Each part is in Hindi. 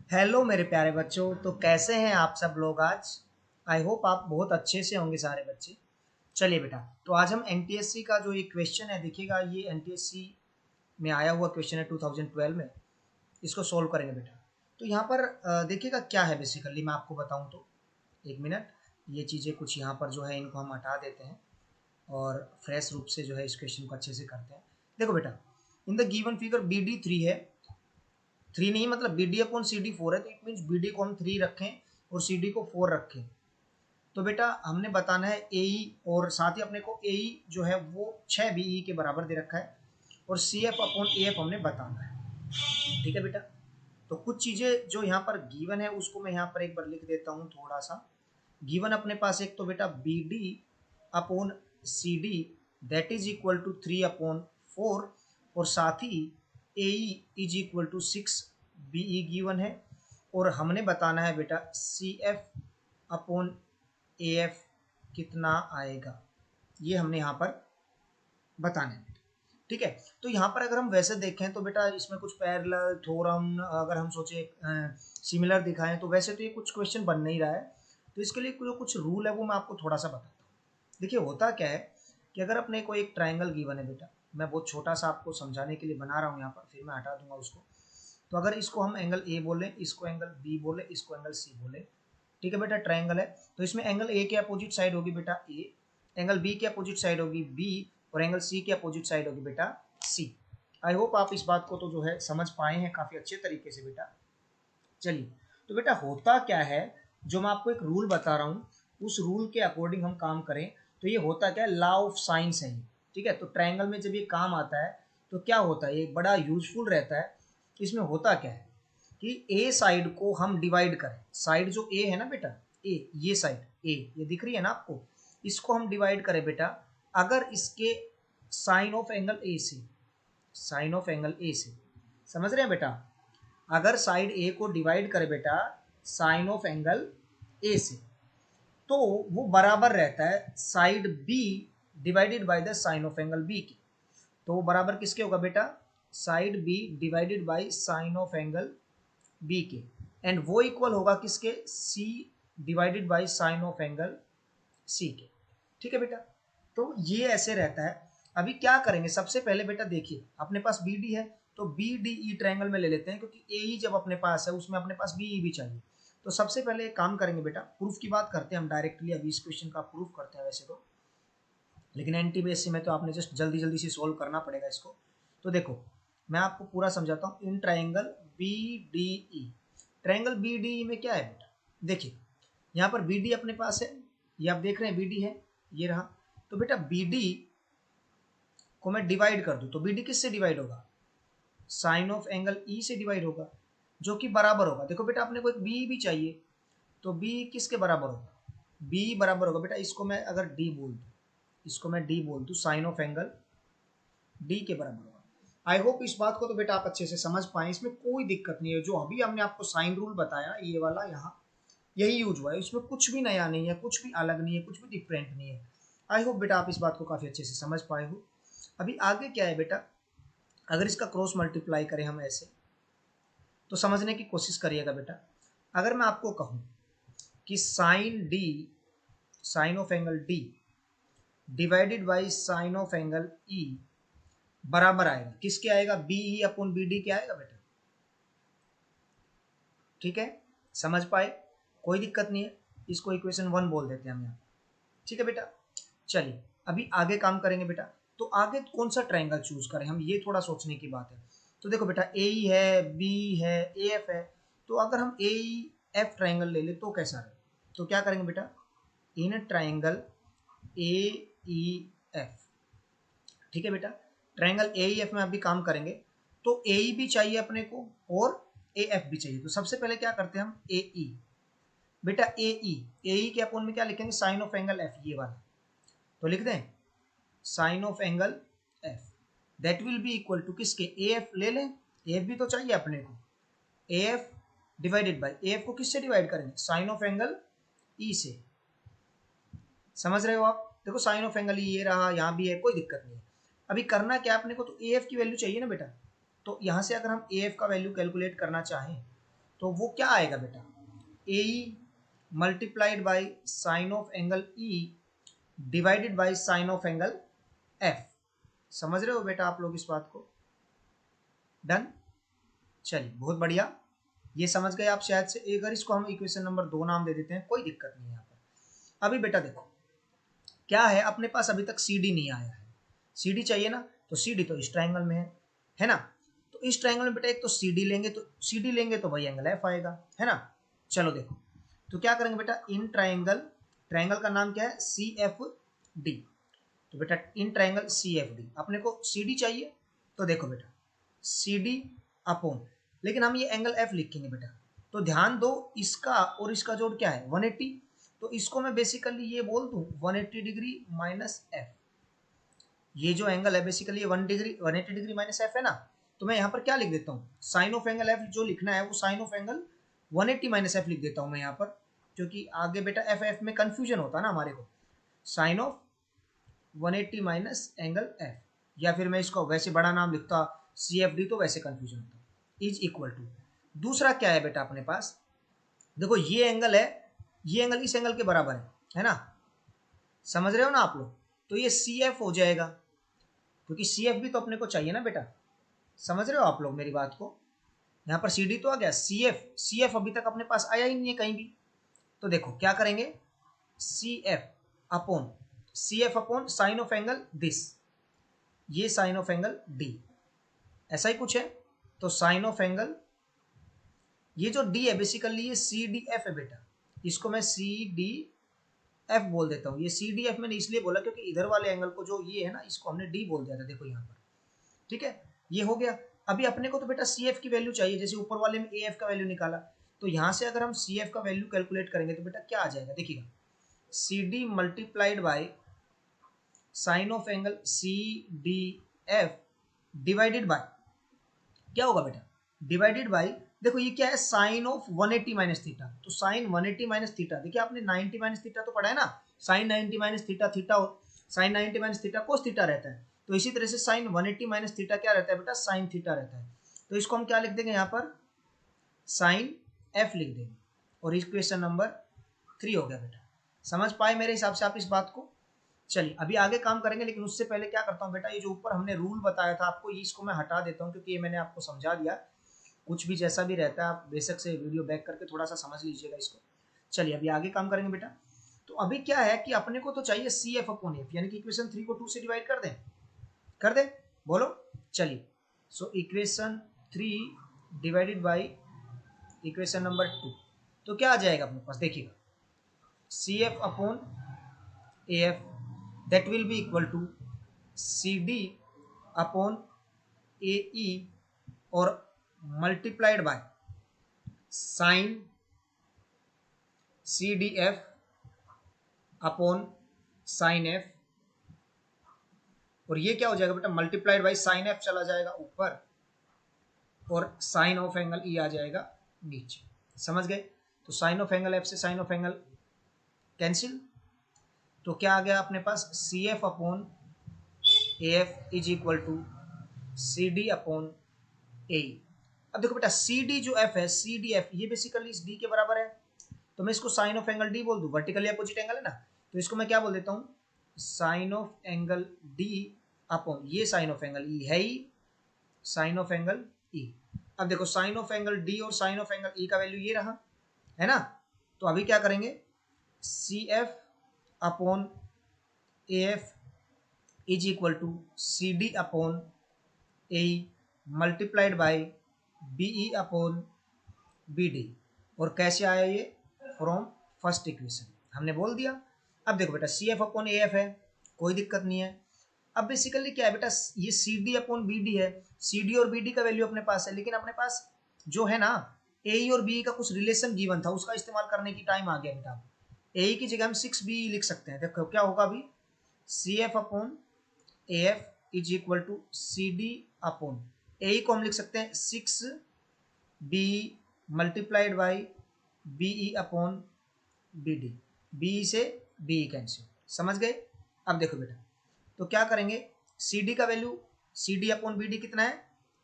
हेलो मेरे प्यारे बच्चों। तो कैसे हैं आप सब लोग आज। आई होप आप बहुत अच्छे से होंगे सारे बच्चे। चलिए बेटा, तो आज हम एनटीएससी का जो एक क्वेश्चन है देखिएगा, ये एनटीएससी में आया हुआ क्वेश्चन है 2012 में। इसको सोल्व करेंगे बेटा। तो यहाँ पर देखिएगा क्या है बेसिकली, मैं आपको बताऊँ तो एक मिनट। ये चीज़ें कुछ यहाँ पर जो है इनको हम हटा देते हैं और फ्रेश रूप से जो है इस क्वेश्चन को अच्छे से करते हैं। देखो बेटा, in the given figure B D 3 है, 3 नहीं मतलब B D upon C D 4 है, तो इट मीन्स बी डी को हम 3 रखें और सी डी को 4 रखें। तो बेटा हमने बताना है ए ई, और साथ ही अपने को ए ई जो है वो 6 बी ई के बराबर दे रखा है, और C F upon A F हमने बताना है। ठीक है बेटा। तो कुछ चीज़ें जो यहाँ पर गिवन है उसको मैं यहाँ पर एक बार लिख देता हूँ थोड़ा सा। गिवन अपने पास एक तो बेटा B D upon C D that is equal to 3 अपॉन 4, और साथ ही A is equal to 6 B E given है, और हमने बताना है बेटा C F upon A F कितना आएगा, ये हमने यहाँ पर बताना है। ठीक है। तो यहाँ पर अगर हम वैसे देखें तो बेटा इसमें कुछ पैरेलल थ्योरम अगर हम सोचे सिमिलर दिखाएं तो वैसे तो ये कुछ क्वेश्चन बन नहीं रहा है। तो इसके लिए जो कुछ रूल है वो मैं आपको थोड़ा सा बताता हूँ। देखिए होता क्या है कि अगर अपने को एक ट्राइंगल गिवन है बेटा, मैं बहुत छोटा सा आपको समझाने के लिए बना रहा हूँ यहाँ पर, फिर मैं हटा दूंगा उसको। तो अगर इसको हम एंगल ए बोले, इसको एंगल बी बोले, इसको एंगल सी बोले, ठीक है बेटा। ट्राइंगल है तो इसमें एंगल ए के अपोजिट साइड होगी बेटा ए, एंगल बी के अपोजिट साइड होगी बी, और एंगल सी के अपोजिट साइड होगी बेटा सी। आई होप आप इस बात को तो जो है समझ पाए हैं काफ़ी अच्छे तरीके से बेटा। चलिए, तो बेटा होता क्या है, जो मैं आपको एक रूल बता रहा हूँ उस रूल के अकॉर्डिंग हम काम करें तो ये होता क्या है, लॉ ऑफ साइंस है ये। ठीक है। तो ट्रायंगल में जब ये काम आता है तो क्या होता है, ये बड़ा यूजफुल रहता है। इसमें होता क्या है कि ए साइड को हम डिवाइड करें, साइड जो ए है ना बेटा, ए ये साइड ए ये दिख रही है ना आपको, इसको हम डिवाइड करें बेटा अगर इसके साइन ऑफ एंगल ए से, साइन ऑफ एंगल ए से, समझ रहे हैं बेटा। अगर साइड ए को डिवाइड करे बेटा साइन ऑफ एंगल ए से, तो वो बराबर रहता है side B divided by the sine of angle B के। तो वो बराबर किसके होगा बेटा, side B divided by sine of angle B के, एंड वो इक्वल होगा किसके, C divided by sine of angle C के। ठीक है बेटा। तो ये ऐसे रहता है। अभी क्या करेंगे, सबसे पहले बेटा देखिए अपने पास बी डी है, तो बी डी ई ट्रायंगल में ले लेते हैं, क्योंकि ए ई जब अपने पास है उसमें अपने पास बी ई भी चाहिए। तो सबसे पहले एक काम करेंगे बेटा, प्रूफ की बात करते हैं हम डायरेक्टली, अभी इस क्वेश्चन का प्रूफ करते हैं वैसे तो, लेकिन एनटीबीएससी में तो आपने जस्ट जल्दी जल्दी से सोल्व करना पड़ेगा इसको। तो देखो मैं आपको पूरा समझाता हूँ। In triangle B D E, triangle B D E में क्या है बेटा, देखिए यहाँ पर बी डी अपने पास है, ये आप देख रहे हैं बी डी है, ये रहा। तो बेटा बी डी को मैं डिवाइड कर दूं तो बी डी किससे डिवाइड होगा, साइन ऑफ एंगल ई से डिवाइड होगा, जो कि बराबर होगा, देखो बेटा अपने को एक बी भी चाहिए, तो बी किसके बराबर होगा, बी बराबर होगा बेटा, इसको मैं अगर डी बोल दूं, इसको मैं डी बोल दूं, साइन ऑफ एंगल डी के बराबर होगा। आई होप इस बात को तो बेटा आप अच्छे से समझ पाए, इसमें कोई दिक्कत नहीं है। जो अभी हमने आपको साइन रूल बताया ये वाला यहाँ यही यूज हुआ है, इसमें कुछ भी नया नहीं है, कुछ भी अलग नहीं है, कुछ भी डिफरेंट नहीं है। आई होप बेटा आप इस बात को काफ़ी अच्छे से समझ पाए हो। अभी आगे क्या है बेटा, अगर इसका क्रॉस मल्टीप्लाई करें हम ऐसे, तो समझने की कोशिश करिएगा बेटा। अगर मैं आपको कहूँ कि sine D, sine of angle D divided by sine of angle E बराबर आएगा किसके, आएगा B E upon B D के आएगा बेटा। ठीक है, समझ पाए, कोई दिक्कत नहीं है। इसको इक्वेशन 1 बोल देते हैं हम यहाँ। ठीक है बेटा। चलिए अभी आगे काम करेंगे बेटा। तो आगे कौन सा ट्रायंगल चूज करें हम, ये थोड़ा सोचने की बात है। तो देखो बेटा ए ई है, बी है, ए एफ है, तो अगर हम ए ई एफ ट्रायंगल ले ले तो कैसा रहे। तो क्या करेंगे बेटा, in triangle A E F, ठीक है बेटा, ट्रायंगल ए ई एफ में अभी काम करेंगे। तो ए ई भी चाहिए अपने को और ए एफ भी चाहिए। तो सबसे पहले क्या करते हैं हम, ए ई, बेटा ए ई के अपोन में क्या लिखेंगे, साइन ऑफ एंगल एफ, ये वाला। तो लिख दें sine of angle F that will be equal to किसके, ए एफ ले लें, ए एफ भी तो चाहिए अपने को, A F divided by, A F को किससे डिवाइड करेंगे, साइन ऑफ एंगल ई से। समझ रहे हो आप, देखो साइन ऑफ एंगल ये रहा, यहाँ भी है, कोई दिक्कत नहीं है। अभी करना क्या अपने को, तो ए एफ की वैल्यू चाहिए ना बेटा। तो यहाँ से अगर हम ए एफ का वैल्यू कैलकुलेट करना चाहें तो वो क्या आएगा बेटा, A E multiplied by sine of angle E divided by sine of angle F. समझ रहे हो बेटा आप लोग इस बात को? डन। चलिए बहुत बढ़िया, ये समझ गए आप शायद से। अगर इसको हम इक्वेशन नंबर 2 नाम दे देते हैं, कोई दिक्कत नहीं है यहाँ पर। अभी बेटा देखो क्या है, अपने पास अभी तक सी डी नहीं आया है। सी डी चाहिए ना, तो सी डी तो इस ट्राइंगल में है ना। तो इस ट्राइंगल में बेटा एक तो सी डी लेंगे, तो सी डी लेंगे तो वही एंगल एफ आएगा, है ना। चलो देखो, तो क्या करेंगे बेटा, इन ट्राइंगल, ट्राइंगल का नाम क्या है, सी एफ डी। तो बेटा in triangle C F D अपने को सी डी चाहिए, तो देखो बेटा सी डी अपॉन, लेकिन हम ये एंगल एफ लिखेंगे बेटा। तो ध्यान दो, इसका और इसका जोड़ क्या है, 180। तो इसको मैं बेसिकली ये बोल दूं 180 डिग्री माइनस एफ। ये जो एंगल है बेसिकली ये 180 डिग्री माइनस एफ है ना। तो मैं यहाँ पर क्या लिख देता हूँ, साइन ऑफ एंगल एफ जो लिखना है वो sine of angle 180 minus F लिख देता हूँ मैं यहाँ पर, क्योंकि आगे बेटा एफ एफ में कंफ्यूजन होता है ना हमारे को। Sine of 180 minus angle F, या फिर मैं इसको वैसे बड़ा नाम लिखता सी एफ डी, तो वैसे कंफ्यूजन होता, इज इक्वल टू। दूसरा क्या है बेटा अपने पास, देखो ये एंगल है, ये एंगल इस एंगल के बराबर है ना। समझ रहे हो ना आप लोग? तो ये सी एफ हो जाएगा, क्योंकि सी एफ भी तो अपने को चाहिए ना बेटा। समझ रहे हो आप लोग मेरी बात को? यहाँ पर सी डी तो आ गया, सी एफ अभी तक अपने पास आया ही नहीं है कहीं भी। तो देखो क्या करेंगे, C F upon sine of angle this, ये साइन ऑफ एंगल डी, ऐसा ही कुछ है। तो साइन ऑफ एंगल, ये जो डी है बेसिकली ये सी डी एफ है बेटा, इसको मैं सी डी एफ बोल देता हूँ। ये सी डी एफ मैंने इसलिए बोला क्योंकि इधर वाले एंगल को जो ये है ना, इसको हमने डी बोल दिया था, देखो यहाँ पर, ठीक है। ये हो गया। अभी अपने को तो बेटा सी एफ की वैल्यू चाहिए, जैसे ऊपर वाले में ए एफ का वैल्यू निकाला, तो यहाँ से अगर हम सी एफ का वैल्यू कैलकुलेट करेंगे तो बेटा क्या आ जाएगा, देखिएगा, C D multiplied by sine of angle C D F divided by, क्या होगा बेटा, डिवाइडेड बाय, देखो ये क्या है, साइन ऑफ 180 माइनस थीटा। तो साइन 180 माइनस थीटा, देखिए आपने 90 माइनस थीटा तो पढ़ा है ना, sine 90 minus theta, theta sine 90 minus theta cos theta रहता है। तो इसी तरह से साइन 180 माइनस थीटा क्या रहता है बेटा, साइन थीटा रहता है। तो इसको हम क्या लिख देंगे यहाँ पर, साइन एफ लिख देंगे, और इक्वेशन नंबर 3 हो गया बेटा। समझ पाए मेरे हिसाब से आप इस बात को? चलिए अभी आगे काम करेंगे, लेकिन उससे पहले क्या करता हूँ बेटा, ये जो ऊपर हमने रूल बताया था आपको, इसको मैं हटा देता हूँ, क्योंकि ये मैंने आपको समझा दिया। कुछ भी जैसा भी रहता है आप बेशक से वीडियो बैक करके थोड़ा सा समझ लीजिएगा इसको। चलिए अभी आगे काम करेंगे बेटा। तो अभी क्या है कि अपने को तो चाहिए सी एफ अपॉन एफ, यानी कि इक्वेशन 3 को 2 से डिवाइड कर दें, कर दे, बोलो। चलिए, so equation 3 divided by equation number 2, तो क्या आ जाएगा अपने पास, देखिएगा, C F upon A F that will be equal to CD upon AE और multiplied by sin CDF upon sin F, और ये क्या हो जाएगा बेटा, मल्टीप्लाइड बाई साइन एफ चला जाएगा ऊपर, और साइन ऑफ एंगल ई आ जाएगा नीचे। समझ गए? तो साइन ऑफ एंगल एफ से साइन ऑफ एंगल कैंसिल, तो क्या आ गया अपने पास, C F upon A F is equal to C D upon A. अब देखो बेटा सी डी जो एफ है, सी डी एफ ये बेसिकली इस डी के बराबर है, तो मैं इसको साइन ऑफ एंगल डी बोल दूं, वर्टिकली अपोजिट एंगल है ना, तो इसको मैं क्या बोल देता हूँ, sine of angle D upon ये साइन ऑफ एंगल ई है E, sine of angle E. अब देखो साइन ऑफ एंगल डी और साइन ऑफ एंगल ई का वैल्यू ये रहा है ना। तो अभी क्या करेंगे, C F upon A F is equal to C D upon A multiplied by B E upon B D, और कैसे आया ये, फ्रॉम फर्स्ट इक्वेशन हमने बोल दिया। अब देखो बेटा C F upon A F है, कोई दिक्कत नहीं है। अब बेसिकली क्या है बेटा, ये C D upon B D है, सी डी और बी डी का वैल्यू अपने पास है, लेकिन अपने पास जो है ना ए और बी का कुछ रिलेशन गिवन था, उसका इस्तेमाल करने की टाइम आ गया बेटा। ए की जगह हम 6b लिख सकते हैं, देखो क्या होगा अभी, C F upon A F is equal to C D upon A को हम लिख सकते हैं 6b multiplied by B E upon B D, B से बी कैंसिल। समझ गए? अब देखो बेटा, तो क्या करेंगे, सी डी का वैल्यू, C D upon B D कितना है,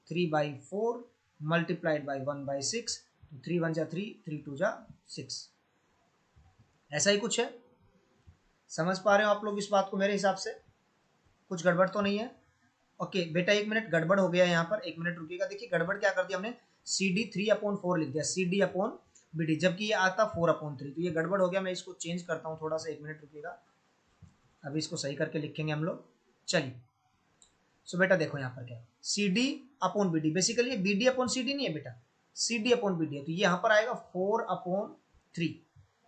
3/4 मल्टीप्लाइड बाई 1/6, तो 3 1 जा 3, 3 2 जा 6, ऐसा ही कुछ है। समझ पा रहे हो आप लोग इस बात को? मेरे हिसाब से कुछ गड़बड़ तो नहीं है। ओके बेटा, 1 मिनट गड़बड़ हो गया यहाँ पर, 1 मिनट रुकिएगा। देखिए गड़बड़ क्या कर दिया हमने, CD 3/4 लिख दिया, CD/BD, जबकि ये आता 4/3, तो ये गड़बड़ हो गया। मैं इसको चेंज करता हूँ थोड़ा सा, 1 मिनट रुकिएगा, अभी इसको सही करके लिखेंगे हम लोग। चलिए सो बेटा देखो यहाँ पर क्या है, CD/BD, बेसिकली ये BD/CD नहीं है बेटा, CD/BD है, तो ये यहाँ पर आएगा 4/3।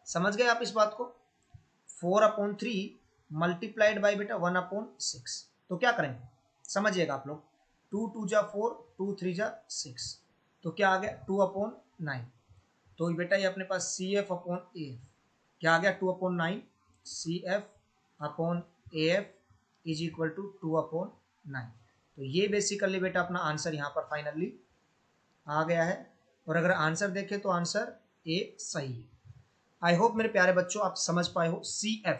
समझ गए आप इस बात को? 4/3 मल्टीप्लाइड बाई बेटा 1/6। तो क्या करेंगे समझिएगा आप लोग, 2 2 जा 4, 2 3 जा 6, तो क्या आ गया 2/9। तो बेटा ये अपने पास CF/AF क्या आ गया, 2/9, CF/AF इज इक्वल टू 2/9। तो ये बेसिकली बेटा अपना आंसर यहाँ पर फाइनली आ गया है। और अगर आंसर देखें तो आंसर ए सही है। आई होप मेरे प्यारे बच्चों आप समझ पाए हो। CF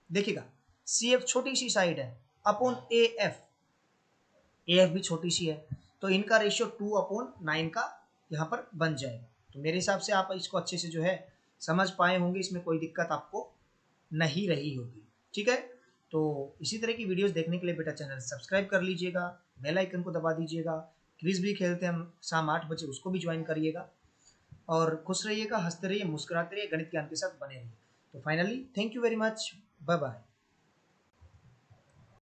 देखिएगा, CF छोटी सी साइड है अपॉन AF, AF भी छोटी सी है, तो इनका रेशियो 2/9 का यहाँ पर बन जाएगा। तो मेरे हिसाब से आप इसको अच्छे से जो है समझ पाए होंगे, इसमें कोई दिक्कत आपको नहीं रही होगी। ठीक है, तो इसी तरह की वीडियोस देखने के लिए बेटा चैनल सब्सक्राइब कर लीजिएगा, बेल आइकन को दबा दीजिएगा। क्विज भी खेलते हैं हम शाम 8 बजे, उसको भी ज्वाइन करिएगा। और खुश रहिएगा, हंसते रहिए, मुस्कुराते रहिए, गणित ज्ञान के साथ बने रहिए। तो finally thank you very much, bye bye.